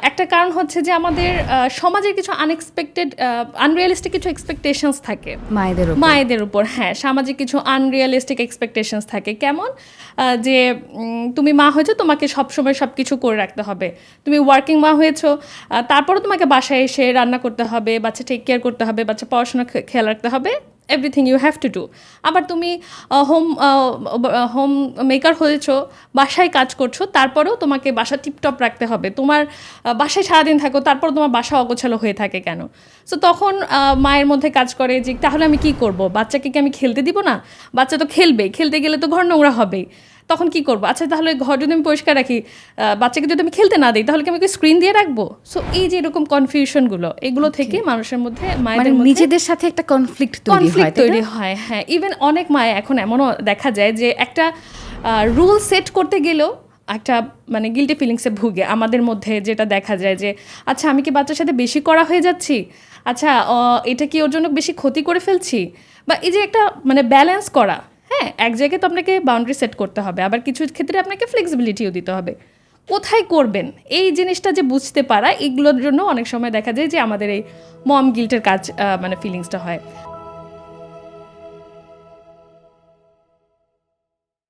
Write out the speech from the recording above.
একটা কারণ হচ্ছে যে আমাদের সমাজের কিছু আনএক্সপেক্টেড আনরিয়ালিস্টিক কিছু এক্সপেকটেশনস থাকে মায়েদের উপর। হ্যাঁ, সামাজিক কিছু আনরিয়ালিস্টিক এক্সপেকটেশনস থাকে। কেমন? যে তুমি মা হয়েছো, তোমাকে সবসময় সব কিছু করে রাখতে হবে। তুমি ওয়ার্কিং মা হয়েছো, তারপরও তোমাকে বাসায় এসে রান্না করতে হবে, বাচ্চা টেক কেয়ার করতে হবে, বাচ্চা পড়াশোনা খেয়াল রাখতে হবে, everything you have to do. আবার তুমি হোম মেকার হয়েছো, বাসায় কাজ করছো, তারপরেও তোমাকে বাসা টিপটপ রাখতে হবে। তোমার বাসায় সারাদিন থাকো, তারপর তোমার বাসা অগোছালো হয়ে থাকে কেন? সো তখন মায়ের মধ্যে কাজ করে যে তাহলে আমি কি করব? বাচ্চাকে কি আমি খেলতে দিব না? বাচ্চা তো খেলবে, খেলতে গেলে তো ঘর নোংরা হবেই। তখন কি করবো? আচ্ছা, তাহলে ঘর যদি আমি পরিষ্কার রাখি, বাচ্চাকে যদি আমি খেলতে না দিই, তাহলে কি আমি স্ক্রিন দিয়ে রাখবো? সো এই যে এরকম কনফিউশনগুলো, এগুলো থেকে মানুষের মধ্যে, মায়েদের মধ্যে নিজেদের সাথে একটা কনফ্লিক্ট তৈরি হয়। হ্যাঁ, ইভেন অনেক মায়ে এখন এমনও দেখা যায় যে একটা রুল সেট করতে গেলেও একটা মানে গিল্টি ফিলিংসে ভুগে। আমাদের মধ্যে যেটা দেখা যায় যে আচ্ছা, আমি কি বাচ্চার সাথে বেশি করা হয়ে যাচ্ছি? আচ্ছা, এটা কি ওর জন্য বেশি ক্ষতি করে ফেলছি? বা এই যে একটা মানে ব্যালেন্স করা। হ্যাঁ, এক জায়গায় তো আপনাকে বাউন্ডারি সেট করতে হবে, আবার কিছু ক্ষেত্রে আপনাকে ফ্লেক্সিবিলিটিও দিতে হবে। কোথায় করবেন এই জিনিসটা যে বুঝতে পারা, এগুলোর জন্য অনেক সময় দেখা যায় যে আমাদের এই মম গিল্টের কাজ মানে ফিলিংসটা হয়।